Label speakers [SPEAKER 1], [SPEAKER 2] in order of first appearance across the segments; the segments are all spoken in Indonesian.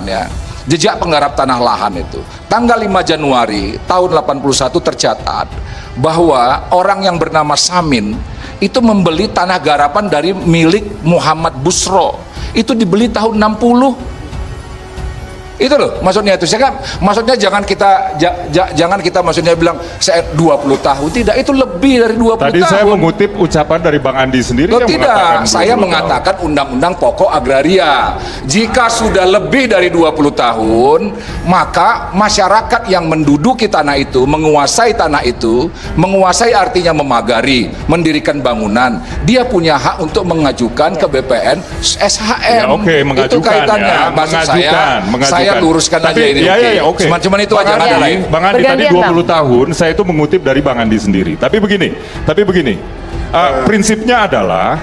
[SPEAKER 1] Ya, jejak penggarap tanah lahan itu tanggal 5 Januari tahun 81 tercatat bahwa orang yang bernama Samin itu membeli tanah garapan dari milik Muhammad Busro, itu dibeli tahun 60. Itu loh maksudnya itu. Saya kan maksudnya jangan kita maksudnya bilang saya 20 tahun, tidak, itu lebih dari 20
[SPEAKER 2] Tadi
[SPEAKER 1] tahun.
[SPEAKER 2] saya mengutip ucapan dari Bang Andi sendiri yang
[SPEAKER 1] tidak,
[SPEAKER 2] mengatakan
[SPEAKER 1] saya mengatakan undang-undang pokok agraria. Jika sudah lebih dari 20 tahun, maka masyarakat yang menduduki tanah itu, menguasai tanah itu, menguasai artinya memagari, mendirikan bangunan, dia punya hak untuk mengajukan ke BPN SHM.
[SPEAKER 2] Ya, oke, mengajukan,
[SPEAKER 1] itu kaitannya.
[SPEAKER 2] ya,
[SPEAKER 1] Maksud
[SPEAKER 2] mengajukan.
[SPEAKER 1] saya luruskan
[SPEAKER 2] tapi,
[SPEAKER 1] aja ini.
[SPEAKER 2] Oke.
[SPEAKER 1] Cuman itu aja.
[SPEAKER 2] Bang Andi tadi 20 tahun, saya itu mengutip dari Bang Andi sendiri. Tapi begini. Prinsipnya adalah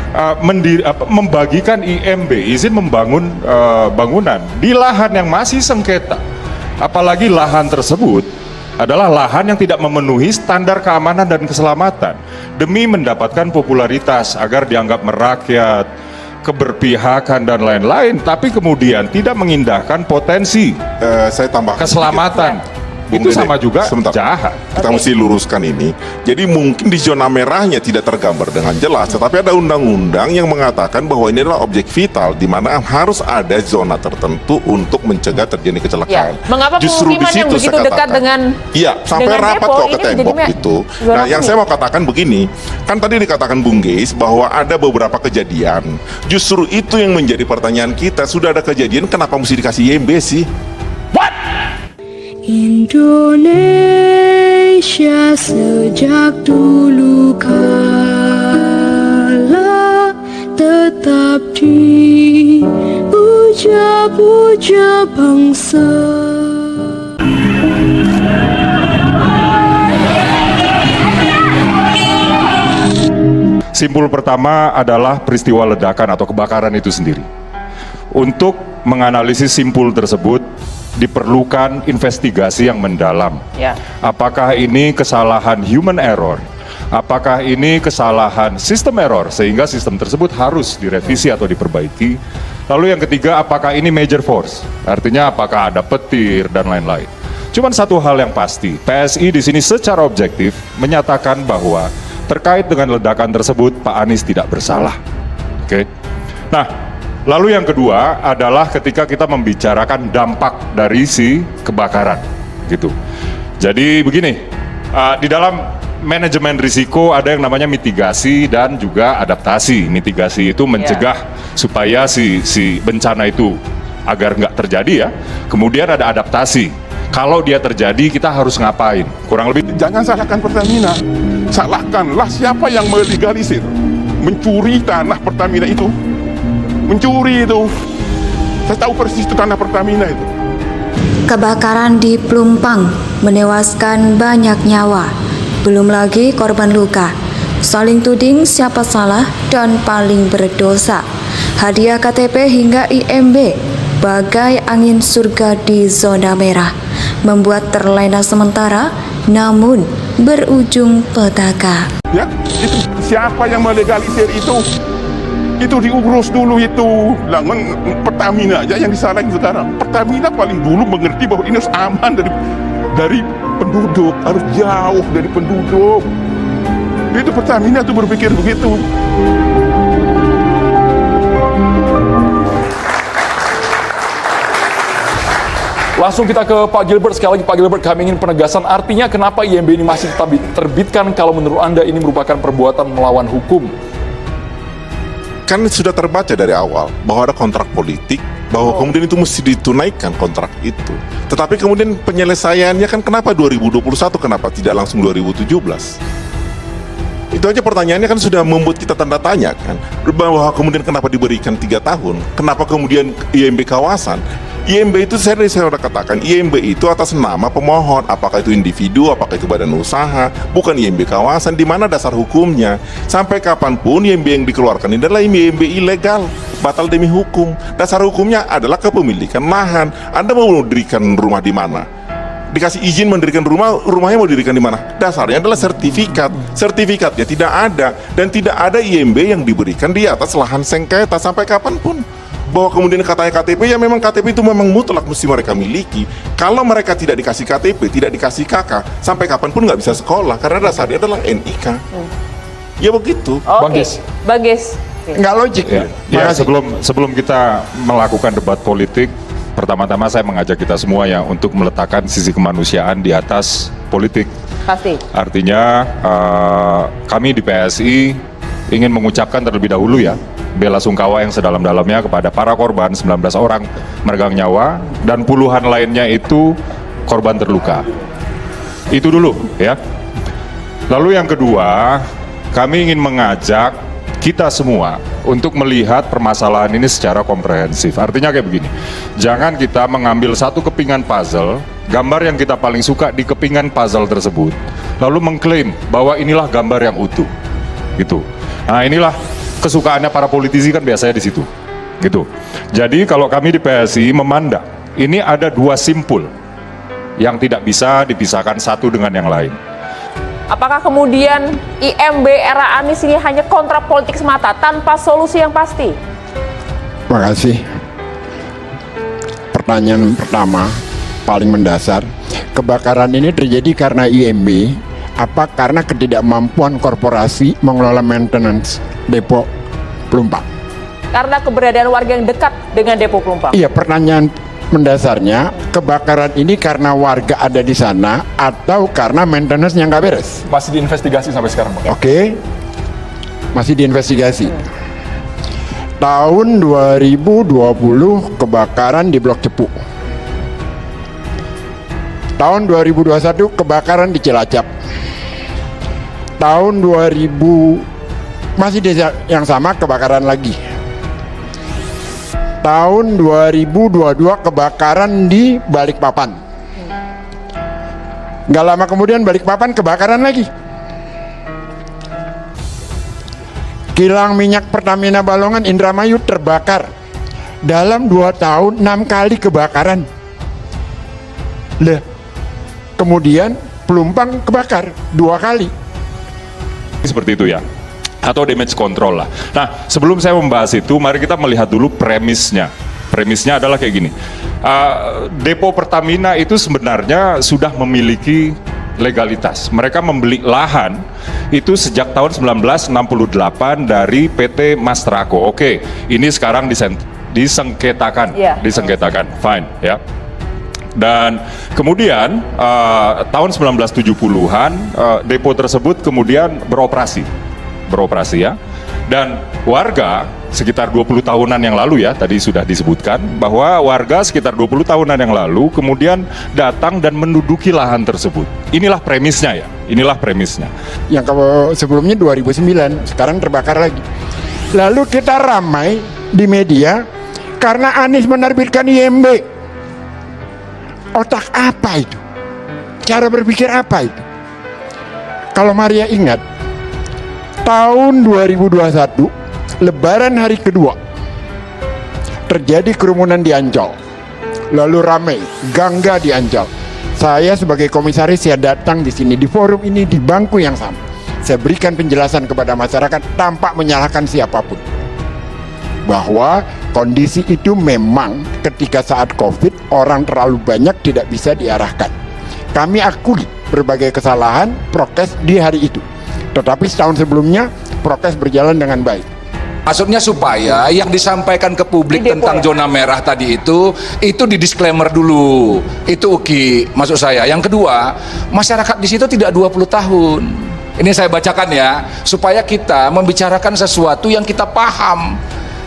[SPEAKER 2] membagikan IMB, izin membangun bangunan di lahan yang masih sengketa. Apalagi lahan tersebut adalah lahan yang tidak memenuhi standar keamanan dan keselamatan demi mendapatkan popularitas agar dianggap merakyat, keberpihakan dan lain-lain, tapi kemudian tidak mengindahkan potensi
[SPEAKER 3] saya tambahkan
[SPEAKER 2] keselamatan.
[SPEAKER 3] Bung
[SPEAKER 2] Itu
[SPEAKER 3] Dede,
[SPEAKER 2] sama juga
[SPEAKER 3] sebentar.
[SPEAKER 2] jahat.
[SPEAKER 3] Kita mesti luruskan ini. Jadi mungkin di zona merahnya tidak tergambar dengan jelas, tetapi ada undang-undang yang mengatakan bahwa ini adalah objek vital di mana harus ada zona tertentu untuk mencegah terjadi kecelakaan.
[SPEAKER 4] Ya. Mengapa
[SPEAKER 3] Justru di
[SPEAKER 4] pemukiman yang
[SPEAKER 3] situ
[SPEAKER 4] begitu
[SPEAKER 3] saya
[SPEAKER 4] dekat
[SPEAKER 3] katakan.
[SPEAKER 4] dengan
[SPEAKER 3] Iya, sampai
[SPEAKER 4] dengan
[SPEAKER 3] rapat
[SPEAKER 4] depo,
[SPEAKER 3] kok ke
[SPEAKER 4] ini
[SPEAKER 3] tembok
[SPEAKER 4] jadinya
[SPEAKER 3] itu.
[SPEAKER 4] zona
[SPEAKER 3] Nah, yang
[SPEAKER 4] kuning.
[SPEAKER 3] saya mau katakan begini, kan tadi dikatakan Bung Geis bahwa ada beberapa kejadian. Justru itu yang menjadi pertanyaan kita. Sudah ada kejadian, kenapa mesti dikasih IMB sih?
[SPEAKER 5] Indonesia sejak dulu kala tetap dipuja-puja bangsa.
[SPEAKER 2] Simpul pertama adalah peristiwa ledakan atau kebakaran itu sendiri. Untuk menganalisis simpul tersebut diperlukan investigasi yang mendalam.
[SPEAKER 4] Ya.
[SPEAKER 2] Apakah ini kesalahan human error? Apakah ini kesalahan sistem error sehingga sistem tersebut harus direvisi atau diperbaiki? Lalu yang ketiga, apakah ini major force? Artinya apakah ada petir dan lain-lain. Cuman satu hal yang pasti, PSI di sini secara objektif menyatakan bahwa terkait dengan ledakan tersebut Pak Anies tidak bersalah. Oke. Nah, lalu yang kedua adalah ketika kita membicarakan dampak dari si kebakaran, gitu. Jadi begini, di dalam manajemen risiko ada yang namanya mitigasi dan juga adaptasi. Mitigasi itu mencegah supaya si bencana itu agar nggak terjadi ya. Kemudian ada adaptasi. Kalau dia terjadi kita harus ngapain? Kurang lebih.
[SPEAKER 6] Jangan salahkan Pertamina, salahkanlah siapa yang melegalisir, mencuri tanah Pertamina itu. Mencuri itu. Saya tahu persis itu tanah Pertamina itu.
[SPEAKER 5] Kebakaran di Plumpang menewaskan banyak nyawa, belum lagi korban luka. Saling tuding siapa salah dan paling berdosa. Hadiah KTP hingga IMB bagai angin surga di zona merah, membuat terlena sementara namun berujung petaka.
[SPEAKER 6] Ya, itu siapa yang melegalisir itu? Itu diurus dulu itu. Lah, Pertamina aja yang disalahin sekarang. Pertamina paling dulu mengerti bahwa ini harus aman dari penduduk, harus jauh dari penduduk. Itu Pertamina tuh berpikir begitu.
[SPEAKER 7] Langsung kita ke Pak Gilbert. Sekali lagi Pak Gilbert, kami ingin penegasan artinya kenapa IMB ini masih tetap diterbitkan kalau menurut Anda ini merupakan perbuatan melawan hukum?
[SPEAKER 3] Kan sudah terbaca dari awal bahwa ada kontrak politik, bahwa kemudian itu mesti ditunaikan kontrak itu. Tetapi kemudian penyelesaiannya kan kenapa 2021, kenapa tidak langsung 2017? Itu aja pertanyaannya kan sudah membuat kita tanda tanya kan. Bahwa kemudian kenapa diberikan 3 tahun, kenapa kemudian IMB kawasan. IMB itu saya sudah katakan, IMB itu atas nama pemohon, apakah itu individu, apakah itu badan usaha, bukan IMB kawasan. Di mana dasar hukumnya? Sampai kapanpun IMB yang dikeluarkan ini adalah IMB ilegal, batal demi hukum. Dasar hukumnya adalah kepemilikan lahan. Anda mau mendirikan rumah di mana? Dikasih izin mendirikan rumah, rumahnya mau didirikan di mana? Dasarnya adalah sertifikat. Sertifikatnya tidak ada, dan tidak ada IMB yang diberikan di atas lahan sengketa sampai kapanpun. bahwa kemudian katanya KTP, ya memang KTP itu memang mutlak mesti mereka miliki. Kalau mereka tidak dikasih KTP, tidak dikasih KK, sampai kapanpun nggak bisa sekolah karena dasarnya adalah NIK. Ya begitu.
[SPEAKER 4] Oke, Bagis.
[SPEAKER 8] Nggak logik.
[SPEAKER 2] Ya, sebelum kita melakukan debat politik, pertama-tama saya mengajak kita semua ya untuk meletakkan sisi kemanusiaan di atas politik.
[SPEAKER 4] Pasti.
[SPEAKER 2] Artinya kami di PSI ingin mengucapkan terlebih dahulu ya bela sungkawa yang sedalam-dalamnya kepada para korban, 19 orang meregang nyawa dan puluhan lainnya itu korban terluka. Itu dulu ya. Lalu yang kedua, kami ingin mengajak kita semua untuk melihat permasalahan ini secara komprehensif. Artinya kayak begini, jangan kita mengambil satu kepingan puzzle, gambar yang kita paling suka di kepingan puzzle tersebut, lalu mengklaim bahwa inilah gambar yang utuh, gitu. Nah inilah kesukaannya para politisi kan biasanya di situ, gitu. Jadi kalau kami di PSI memandang ini ada dua simpul yang tidak bisa dipisahkan satu dengan yang lain.
[SPEAKER 4] Apakah kemudian IMB era Anies ini hanya kontrak politik semata tanpa solusi yang pasti?
[SPEAKER 8] Terima kasih. Pertanyaan pertama, paling mendasar, kebakaran ini terjadi karena IMB, apa karena ketidakmampuan korporasi mengelola maintenance depo Pelumpang?
[SPEAKER 4] Karena keberadaan warga yang dekat dengan depo Pelumpang.
[SPEAKER 8] Iya, pertanyaan mendasarnya, kebakaran ini karena warga ada di sana atau karena maintenance-nya nggak beres?
[SPEAKER 7] Masih diinvestigasi sampai sekarang, Bang.
[SPEAKER 8] Oke, masih diinvestigasi. Tahun 2020 kebakaran di Blok Cepu. Tahun 2021 kebakaran di Cilacap. Tahun 2000 masih desa yang sama kebakaran lagi. Tahun 2022 kebakaran di Balikpapan. Gak lama kemudian Balikpapan kebakaran lagi. Kilang minyak Pertamina Balongan Indramayu terbakar. Dalam 2 tahun 6 kali kebakaran. Kemudian Pelumpang kebakar 2 kali.
[SPEAKER 2] Seperti itu ya, atau damage control lah. Nah, sebelum saya membahas itu, mari kita melihat dulu premisnya. Premisnya adalah kayak gini. Depo Pertamina itu sebenarnya sudah memiliki legalitas. Mereka membeli lahan itu sejak tahun 1968 dari PT Mastrako. Oke, ini sekarang disengketakan, disengketakan, fine ya. Dan kemudian tahun 1970-an depo tersebut kemudian beroperasi ya. Dan warga sekitar 20 tahunan yang lalu ya, tadi sudah disebutkan bahwa warga sekitar 20 tahunan yang lalu kemudian datang dan menduduki lahan tersebut. Inilah premisnya ya, inilah premisnya.
[SPEAKER 8] Yang sebelumnya 2009, sekarang terbakar lagi. Lalu kita ramai di media karena Anies menerbitkan IMB. Otak apa itu? Cara berpikir apa itu? Kalau Maria ingat, tahun 2021, Lebaran hari kedua, terjadi kerumunan di Ancol. Lalu ramai, gangga di Ancol. Saya sebagai komisaris, saya datang di sini, di forum ini, di bangku yang sama. Saya berikan penjelasan kepada masyarakat tanpa menyalahkan siapapun. Bahwa kondisi itu memang ketika saat COVID, orang terlalu banyak tidak bisa diarahkan. Kami akui berbagai kesalahan prokes di hari itu. Tetapi setahun sebelumnya, prokes berjalan dengan baik.
[SPEAKER 1] Maksudnya supaya yang disampaikan ke publik tentang zona merah tadi itu di disclaimer dulu. Itu Uki, maksud saya. Yang kedua, masyarakat di situ tidak 20 tahun. Ini saya bacakan ya, supaya kita membicarakan sesuatu yang kita paham.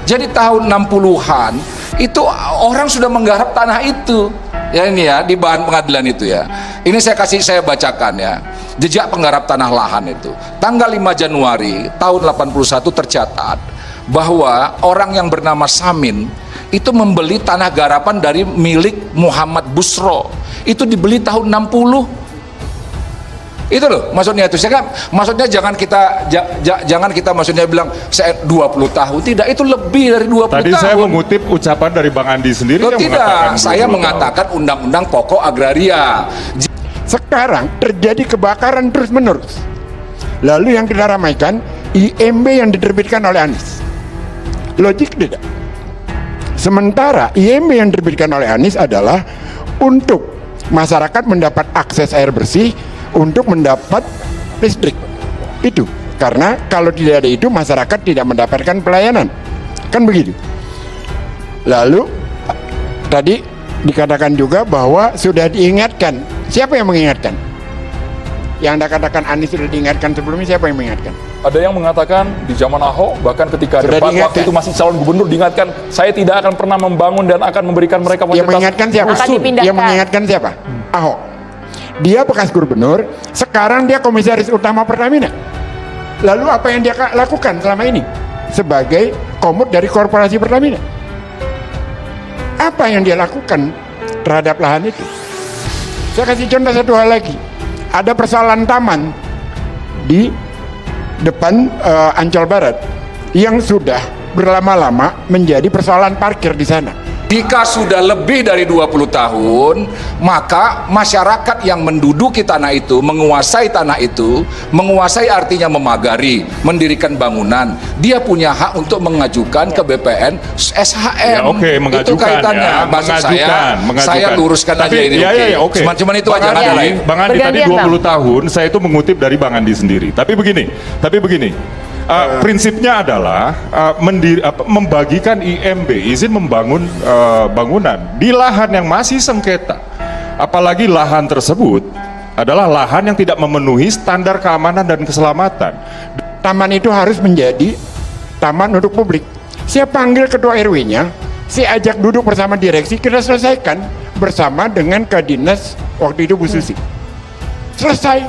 [SPEAKER 1] Jadi tahun 60-an itu orang sudah menggarap tanah itu. Ya ini ya, di bahan pengadilan itu ya. Ini saya bacakan ya. Jejak penggarap tanah lahan itu. Tanggal 5 Januari tahun 81 tercatat bahwa orang yang bernama Samin itu membeli tanah garapan dari milik Muhammad Busro. Itu dibeli tahun 60. Itu loh maksudnya itu. Maksudnya jangan kita maksudnya bilang saya 20 tahun. Tidak, itu lebih dari 20 tahun.
[SPEAKER 2] Tadi saya mengutip ucapan dari Bang Andi sendiri yang
[SPEAKER 1] tidak, saya mengatakan undang-undang pokok agraria.
[SPEAKER 8] Sekarang terjadi kebakaran terus-menerus. Lalu yang kita ramaikan IMB yang diterbitkan oleh Anies. Logik tidak? Sementara IMB yang diterbitkan oleh Anies adalah untuk masyarakat mendapat akses air bersih, untuk mendapat listrik. Itu karena kalau tidak ada itu masyarakat tidak mendapatkan pelayanan, kan begitu. Lalu tadi dikatakan juga bahwa sudah diingatkan. Siapa yang mengingatkan? Yang Anda katakan Anies sudah diingatkan sebelumnya, siapa yang mengingatkan?
[SPEAKER 7] Ada yang mengatakan di zaman Ahok, bahkan ketika
[SPEAKER 8] Sudah
[SPEAKER 7] debat
[SPEAKER 8] diingatkan.
[SPEAKER 7] waktu itu masih calon gubernur, diingatkan saya tidak akan pernah membangun dan akan memberikan mereka
[SPEAKER 8] Yang mengingatkan siapa?
[SPEAKER 4] Akan dipindahkan.
[SPEAKER 8] Yang mengingatkan siapa? Ahok. Dia bekas gubernur, sekarang dia komisaris utama Pertamina. Lalu apa yang dia lakukan selama ini sebagai komut dari korporasi Pertamina? Apa yang dia lakukan terhadap lahan itu? Saya kasih contoh satu hal lagi. Ada persoalan taman di depan Ancol Barat yang sudah berlama-lama menjadi persoalan parkir di sana.
[SPEAKER 1] Jika sudah lebih dari 20 tahun, maka masyarakat yang menduduki tanah itu, menguasai tanah itu, menguasai artinya memagari, mendirikan bangunan, dia punya hak untuk mengajukan ke BPN SHM.
[SPEAKER 2] Ya, oke, mengajukan,
[SPEAKER 1] itu kaitannya.
[SPEAKER 2] ya,
[SPEAKER 1] Maksud
[SPEAKER 2] mengajukan.
[SPEAKER 1] saya luruskan
[SPEAKER 2] Tapi,
[SPEAKER 1] aja ini.
[SPEAKER 2] oke.
[SPEAKER 1] Cuman itu
[SPEAKER 2] Bang
[SPEAKER 1] aja, nggak ada
[SPEAKER 2] Andi,
[SPEAKER 1] lain.
[SPEAKER 2] Bang Andi tadi
[SPEAKER 4] Bergantian,
[SPEAKER 2] 20 tahun, saya itu mengutip dari Bang Andi sendiri. Tapi begini, prinsipnya adalah membagikan IMB, izin membangun bangunan di lahan yang masih sengketa. Apalagi lahan tersebut adalah lahan yang tidak memenuhi standar keamanan dan keselamatan.
[SPEAKER 8] Taman itu harus menjadi taman untuk publik. Saya panggil ketua RW-nya, saya ajak duduk bersama direksi, kita selesaikan bersama dengan Kadinas waktu itu Bu Susi. Selesai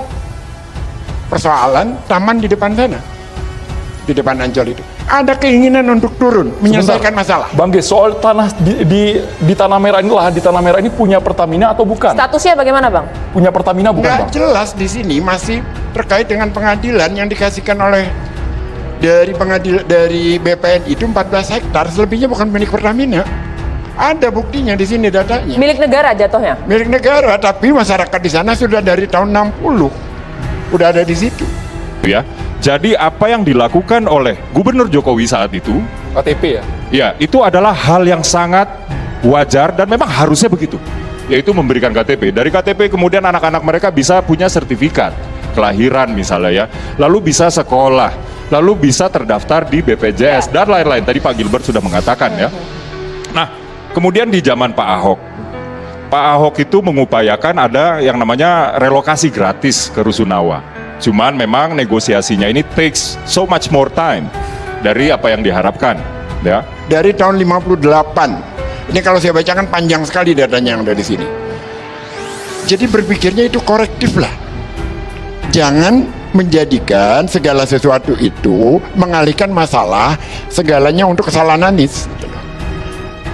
[SPEAKER 8] persoalan taman di depan sana, di depan Ancol itu. Ada keinginan untuk turun menyelesaikan masalah.
[SPEAKER 7] Bang Ge, soal tanah di Tanah Merah ini, lahan di Tanah Merah ini punya Pertamina atau bukan?
[SPEAKER 4] Statusnya bagaimana, Bang?
[SPEAKER 7] Punya Pertamina bukan,
[SPEAKER 8] Nggak
[SPEAKER 7] Bang?
[SPEAKER 8] jelas di sini, masih terkait dengan pengadilan yang dikasihkan oleh dari BPN itu 14 hektar, selebihnya bukan milik Pertamina. Ada buktinya di sini datanya.
[SPEAKER 4] Milik negara jatuhnya.
[SPEAKER 8] Milik negara, tapi masyarakat di sana sudah dari tahun 60 udah ada di situ.
[SPEAKER 2] Ya. Jadi apa yang dilakukan oleh Gubernur Jokowi saat itu,
[SPEAKER 7] KTP ya?
[SPEAKER 2] ya itu adalah hal yang sangat wajar dan memang harusnya begitu. Yaitu memberikan KTP. Dari KTP kemudian anak-anak mereka bisa punya sertifikat kelahiran misalnya ya, lalu bisa sekolah, lalu bisa terdaftar di BPJS dan lain-lain. Tadi Pak Gilbert sudah mengatakan ya. Nah, kemudian di zaman Pak Ahok itu mengupayakan ada yang namanya relokasi gratis ke Rusunawa. Cuman memang negosiasinya ini takes so much more time dari apa yang diharapkan, ya.
[SPEAKER 8] Dari tahun 58. Ini kalau saya bacakan panjang sekali datanya yang ada di sini. Jadi berpikirnya itu korektif lah. Jangan menjadikan segala sesuatu itu mengalihkan masalah segalanya untuk kesalahan Anies.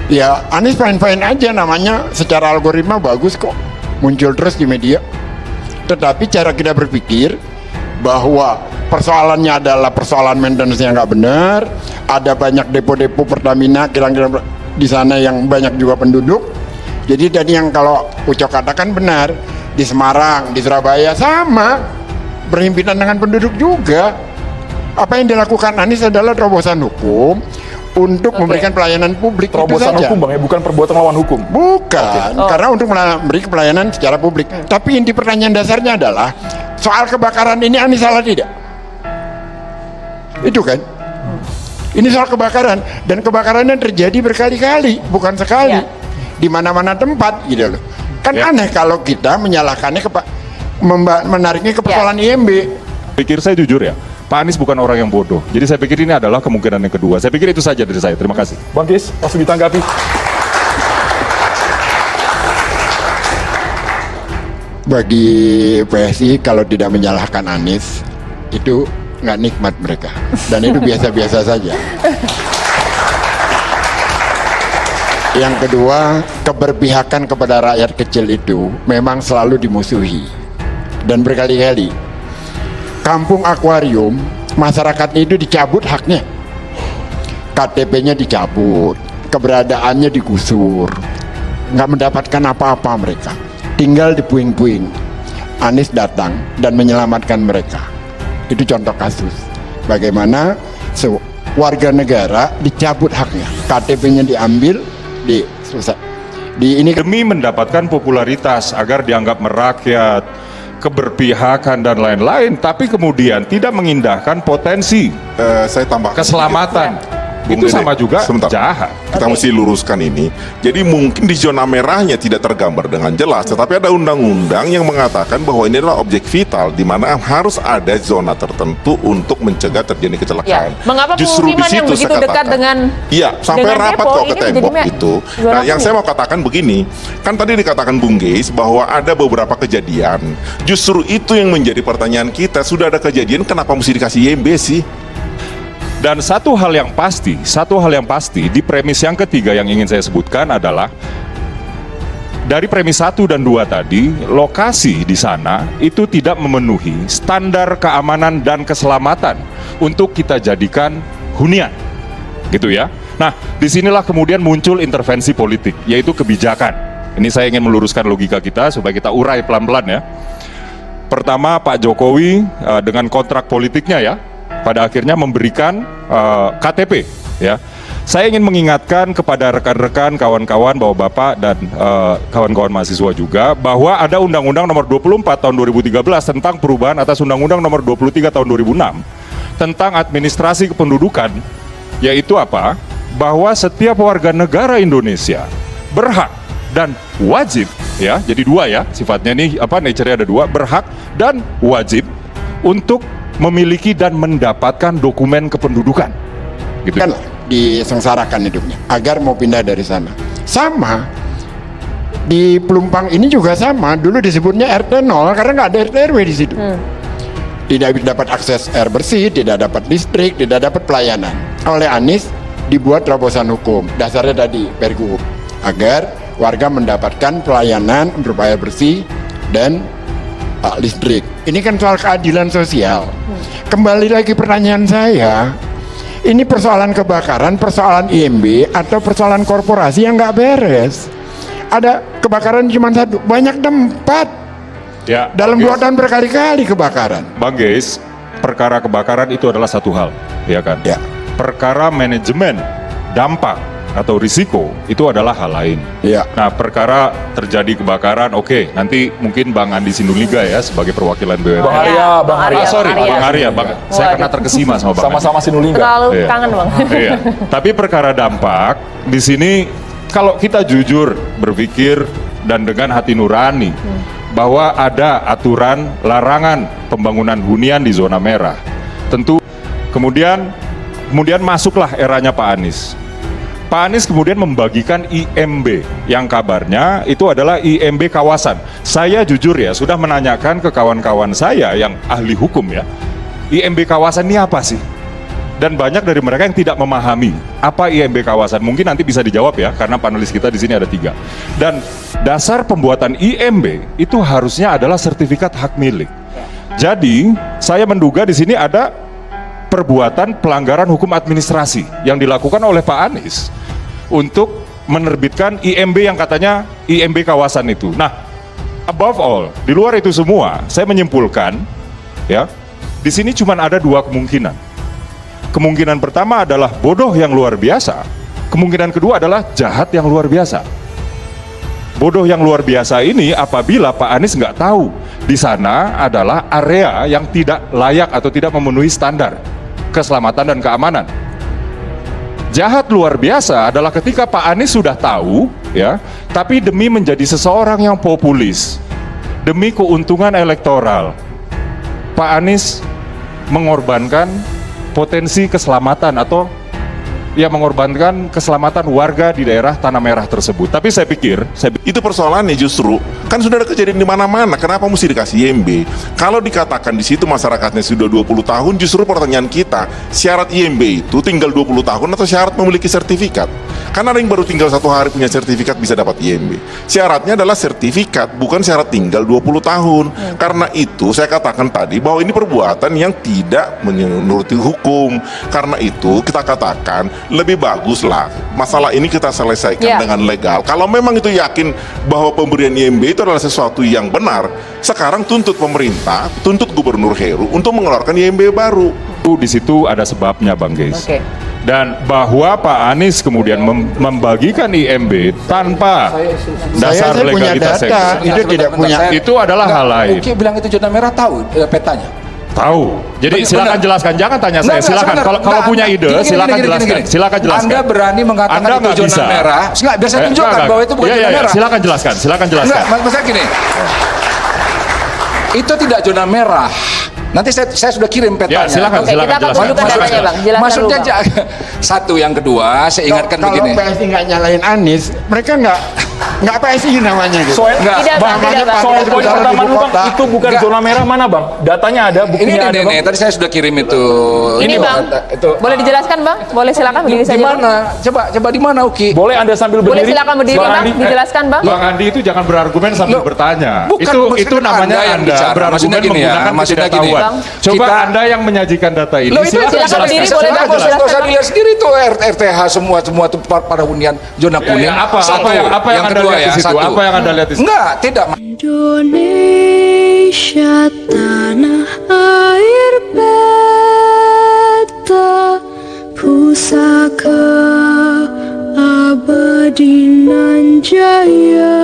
[SPEAKER 8] Ya Anies fine-fine aja, namanya secara algoritma bagus kok, muncul terus di media. Tetapi cara kita berpikir bahwa persoalannya adalah persoalan maintenance yang nggak benar, ada banyak depo-depo Pertamina kira-kira di sana yang banyak juga penduduk. Jadi tadi yang kalau Ucok katakan benar, di Semarang, di Surabaya sama, berhimpitan dengan penduduk juga. Apa yang dilakukan Anies adalah terobosan hukum untuk memberikan pelayanan publik.
[SPEAKER 7] Terobosan
[SPEAKER 8] itu saja.
[SPEAKER 7] hukum, Bang ya, bukan perbuatan lawan hukum.
[SPEAKER 8] Bukan, karena untuk memberi pelayanan secara publik. Tapi inti pertanyaan dasarnya adalah soal kebakaran ini Anies salah tidak? Itu kan? Ini soal kebakaran, dan kebakarannya terjadi berkali-kali, bukan sekali.
[SPEAKER 4] Ya.
[SPEAKER 8] Di mana-mana tempat gitu loh. Kan
[SPEAKER 2] Ya.
[SPEAKER 8] aneh kalau kita menyalahkannya menariknya ke persoalan IMB.
[SPEAKER 2] Pikir saya jujur ya, Pak Anies bukan orang yang bodoh. Jadi saya pikir ini adalah kemungkinan yang kedua. Saya pikir itu saja dari saya. Terima kasih.
[SPEAKER 7] Bang Gis, langsung ditanggapi.
[SPEAKER 8] Bagi PSI kalau tidak menyalahkan Anies itu nggak nikmat mereka, dan itu biasa-biasa saja. Yang kedua, keberpihakan kepada rakyat kecil itu memang selalu dimusuhi, dan berkali-kali kampung akuarium masyarakatnya itu dicabut haknya, KTP-nya dicabut, keberadaannya digusur, nggak mendapatkan apa-apa mereka, tinggal di puing-puing. Anies datang dan menyelamatkan mereka. Itu contoh kasus bagaimana warga negara dicabut haknya, KTP-nya diambil, ini
[SPEAKER 2] demi mendapatkan popularitas agar dianggap merakyat, keberpihakan dan lain-lain, tapi kemudian tidak mengindahkan potensi
[SPEAKER 3] Saya tambahkan
[SPEAKER 2] keselamatan.
[SPEAKER 3] Bung
[SPEAKER 2] Itu
[SPEAKER 3] Dede,
[SPEAKER 2] sama juga
[SPEAKER 3] sebentar.
[SPEAKER 2] jahat.
[SPEAKER 3] Kita mesti luruskan ini. Jadi mungkin di zona merahnya tidak tergambar dengan jelas, tetapi ada undang-undang yang mengatakan bahwa ini adalah objek vital di mana harus ada zona tertentu untuk mencegah terjadi
[SPEAKER 4] Ya.
[SPEAKER 3] kecelakaan.
[SPEAKER 4] Mengapa
[SPEAKER 3] Justru di
[SPEAKER 4] pemukiman yang
[SPEAKER 3] situ
[SPEAKER 4] begitu
[SPEAKER 3] saya
[SPEAKER 4] dekat
[SPEAKER 3] katakan.
[SPEAKER 4] dengan
[SPEAKER 3] Iya, sampai
[SPEAKER 4] dengan
[SPEAKER 3] rapat
[SPEAKER 4] depo
[SPEAKER 3] kok ke
[SPEAKER 4] ini menjadi
[SPEAKER 3] tembok itu.
[SPEAKER 4] zona
[SPEAKER 3] Nah, yang
[SPEAKER 4] kuning?
[SPEAKER 3] saya mau katakan begini, kan tadi dikatakan Bung Geis bahwa ada beberapa kejadian. Justru itu yang menjadi pertanyaan kita. Sudah ada kejadian, kenapa mesti dikasih IMB sih?
[SPEAKER 2] Dan satu hal yang pasti di premis yang ketiga yang ingin saya sebutkan adalah dari premis 1 dan 2 tadi, lokasi di sana itu tidak memenuhi standar keamanan dan keselamatan untuk kita jadikan hunian. Gitu ya. Nah, disinilah kemudian muncul intervensi politik, yaitu kebijakan. Ini saya ingin meluruskan logika kita supaya kita urai pelan-pelan ya. Pertama, Pak Jokowi dengan kontrak politiknya ya, pada akhirnya memberikan KTP ya. Saya ingin mengingatkan kepada rekan-rekan, kawan-kawan bahwa Bapak dan kawan-kawan mahasiswa juga bahwa ada Undang-Undang Nomor 24 Tahun 2013 tentang perubahan atas Undang-Undang Nomor 23 Tahun 2006 tentang administrasi kependudukan, yaitu apa? Bahwa setiap warga negara Indonesia berhak dan wajib ya, jadi dua ya sifatnya ini nature-nya ada dua, berhak dan wajib untuk memiliki dan mendapatkan dokumen kependudukan gitu.
[SPEAKER 8] kan disengsarakan hidupnya agar mau pindah dari sana. Sama di Pelumpang ini juga sama, dulu disebutnya RT 0 karena nggak ada RT RW di situ. Tidak dapat akses air bersih, tidak dapat listrik, tidak dapat pelayanan. Oleh Anies dibuat terobosan hukum, dasarnya tadi Pergub, agar warga mendapatkan pelayanan untuk air bersih dan listrik. Ini kan soal keadilan sosial. Kembali lagi pertanyaan saya, ini persoalan kebakaran, persoalan IMB atau persoalan korporasi yang nggak beres. Ada kebakaran cuma satu, banyak tempat.
[SPEAKER 2] Ya,
[SPEAKER 8] Dalam
[SPEAKER 2] Bang
[SPEAKER 8] 2
[SPEAKER 2] Geis.
[SPEAKER 8] tahun berkali-kali kebakaran.
[SPEAKER 2] Bang Geis, perkara kebakaran itu adalah satu hal, ya kan?
[SPEAKER 8] Ya.
[SPEAKER 2] Perkara manajemen dampak atau risiko itu adalah hal lain.
[SPEAKER 8] Ya.
[SPEAKER 2] Nah, perkara terjadi kebakaran, oke, nanti mungkin Bang Andi Sinulinga ya sebagai perwakilan BUMN.
[SPEAKER 7] Bang Arya, Bang Arya.
[SPEAKER 2] Sorry, Bang Arya, saya
[SPEAKER 4] Waduh.
[SPEAKER 2] karena terkesima sama Bang Andi.
[SPEAKER 7] Sama-sama Sinulinga.
[SPEAKER 4] Terlalu
[SPEAKER 2] Iya.
[SPEAKER 4] kangen Bang.
[SPEAKER 2] Iya. Tapi perkara dampak di sini kalau kita jujur berpikir dan dengan hati nurani bahwa ada aturan larangan pembangunan hunian di zona merah. Tentu kemudian masuklah eranya Pak Anies. Pak Anies kemudian membagikan IMB yang kabarnya itu adalah IMB kawasan. Saya jujur ya sudah menanyakan ke kawan-kawan saya yang ahli hukum ya, IMB kawasan ini apa sih? Dan banyak dari mereka yang tidak memahami apa IMB kawasan. Mungkin nanti bisa dijawab ya, karena panelis kita di sini ada 3. Dan dasar pembuatan IMB itu harusnya adalah sertifikat hak milik. Jadi saya menduga di sini ada perbuatan pelanggaran hukum administrasi yang dilakukan oleh Pak Anies untuk menerbitkan IMB yang katanya IMB kawasan itu. Nah, above all, di luar itu semua, saya menyimpulkan ya, di sini cuma ada 2 kemungkinan. Kemungkinan pertama adalah bodoh yang luar biasa. Kemungkinan kedua adalah jahat yang luar biasa. Bodoh yang luar biasa ini apabila Pak Anies nggak tahu di sana adalah area yang tidak layak atau tidak memenuhi standar keselamatan dan keamanan. Jahat luar biasa adalah ketika Pak Anies sudah tahu ya, tapi demi menjadi seseorang yang populis, demi keuntungan elektoral, Pak Anies mengorbankan potensi keselamatan atau ya mengorbankan keselamatan warga di daerah Tanah Merah tersebut. Tapi saya pikir
[SPEAKER 3] Itu persoalannya justru, kan sudah ada kejadian di mana-mana, kenapa mesti dikasih IMB? Kalau dikatakan di situ masyarakatnya sudah 20 tahun, justru pertanyaan kita, syarat IMB itu tinggal 20 tahun atau syarat memiliki sertifikat? Karena ada yang baru tinggal 1 hari punya sertifikat bisa dapat IMB. Syaratnya adalah sertifikat, bukan syarat tinggal 20 tahun. Karena itu saya katakan tadi bahwa ini perbuatan yang tidak menuruti hukum. Karena itu kita katakan lebih baguslah masalah ini kita selesaikan
[SPEAKER 4] Ya.
[SPEAKER 3] dengan legal. Kalau memang itu yakin bahwa pemberian IMB itu itu adalah sesuatu yang benar, sekarang tuntut pemerintah, tuntut Gubernur Heru untuk mengeluarkan IMB baru.
[SPEAKER 2] Di situ ada sebabnya, Bang Geis.
[SPEAKER 4] Oke.
[SPEAKER 2] Dan bahwa Pak Anies kemudian membagikan IMB tanpa dasar
[SPEAKER 8] saya punya
[SPEAKER 2] legalitas
[SPEAKER 8] data, itu tidak punya.
[SPEAKER 2] itu adalah hal lain.
[SPEAKER 1] Uki bilang itu zona merah, tahu petanya.
[SPEAKER 2] Tahu. Jadi silakan
[SPEAKER 1] Benar.
[SPEAKER 2] jelaskan, jangan tanya saya.
[SPEAKER 1] Enggak,
[SPEAKER 2] Silakan.
[SPEAKER 1] sebentar.
[SPEAKER 2] Kalau
[SPEAKER 1] Enggak,
[SPEAKER 2] punya ide,
[SPEAKER 1] gini,
[SPEAKER 2] silakan
[SPEAKER 1] gini,
[SPEAKER 2] jelaskan.
[SPEAKER 1] gini.
[SPEAKER 2] Silakan jelaskan.
[SPEAKER 1] Anda berani mengatakan
[SPEAKER 2] Anda
[SPEAKER 1] itu
[SPEAKER 2] nggak
[SPEAKER 1] zona
[SPEAKER 2] bisa.
[SPEAKER 1] merah? Enggak, biasa tunjukkan bahwa itu bukan
[SPEAKER 2] Iya,
[SPEAKER 1] zona
[SPEAKER 2] iya,
[SPEAKER 1] merah.
[SPEAKER 2] silakan jelaskan. Silakan jelaskan.
[SPEAKER 1] Enggak, maksudnya gini. Itu tidak zona merah. Nanti saya sudah kirim petanya.
[SPEAKER 2] Ya, silakan,
[SPEAKER 4] Oke,
[SPEAKER 2] silakan
[SPEAKER 4] kita akan
[SPEAKER 2] jelaskan.
[SPEAKER 4] tunjukkan datanya, Bang. Jelaskan
[SPEAKER 1] Maksudnya
[SPEAKER 4] dulu, Bang.
[SPEAKER 1] satu, yang kedua, saya ingatkan
[SPEAKER 8] Kalau
[SPEAKER 1] begini.
[SPEAKER 8] PSI nggak nyalain Anies, mereka nggak PSI namanya gitu.
[SPEAKER 7] Soal
[SPEAKER 1] Enggak.
[SPEAKER 4] Tidak, Bang, tidak, Bang.
[SPEAKER 7] soal poin
[SPEAKER 8] Bicara
[SPEAKER 7] pertama
[SPEAKER 8] ibu
[SPEAKER 7] dulu, Bang,
[SPEAKER 8] kota.
[SPEAKER 7] itu bukan
[SPEAKER 1] Enggak.
[SPEAKER 7] zona merah mana, Bang? Datanya ada,
[SPEAKER 1] Ini
[SPEAKER 7] buktinya ada, Bang.
[SPEAKER 1] tadi saya sudah kirim itu.
[SPEAKER 4] Ini, Bang.
[SPEAKER 1] Itu.
[SPEAKER 4] Boleh dijelaskan, Bang? Boleh silakan berdiri
[SPEAKER 1] Di
[SPEAKER 4] saja, Bang.
[SPEAKER 1] mana? Coba di mana, Uki?
[SPEAKER 7] Boleh Anda sambil
[SPEAKER 4] Boleh
[SPEAKER 7] berdiri?
[SPEAKER 4] silakan berdiri, Bang.
[SPEAKER 7] Andi.
[SPEAKER 4] Dijelaskan, Bang.
[SPEAKER 2] Bang Andi itu jangan berargumen sambil
[SPEAKER 1] Loh,
[SPEAKER 2] bertanya.
[SPEAKER 1] bukan,
[SPEAKER 2] itu
[SPEAKER 1] maksudnya
[SPEAKER 2] namanya
[SPEAKER 1] Anda yang
[SPEAKER 2] Anda
[SPEAKER 1] bicara.
[SPEAKER 2] berargumen
[SPEAKER 1] Maksudnya gini ya,
[SPEAKER 2] menggunakan
[SPEAKER 1] maksudnya gini.
[SPEAKER 2] ketidaktahuan.
[SPEAKER 1] Bang,
[SPEAKER 2] Coba
[SPEAKER 1] kita-
[SPEAKER 2] Anda yang menyajikan data ini.
[SPEAKER 1] Loh, itu
[SPEAKER 2] silakan
[SPEAKER 4] silakan
[SPEAKER 2] jelaskan.
[SPEAKER 4] berdiri, boleh,
[SPEAKER 2] Silakan
[SPEAKER 4] Bang.
[SPEAKER 2] jelaskan.
[SPEAKER 1] Nggak usah dilihat sendiri tuh RTH semua tuh pada hunian zona kuning.
[SPEAKER 2] Ya, apa
[SPEAKER 1] Satu.
[SPEAKER 2] yang Anda
[SPEAKER 1] kedua
[SPEAKER 2] lihat di situ?
[SPEAKER 1] satu.
[SPEAKER 2] Apa yang Anda lihat di situ?
[SPEAKER 1] Enggak, tidak.
[SPEAKER 5] Indonesia tanah air beta pusaka abadi nan jaya.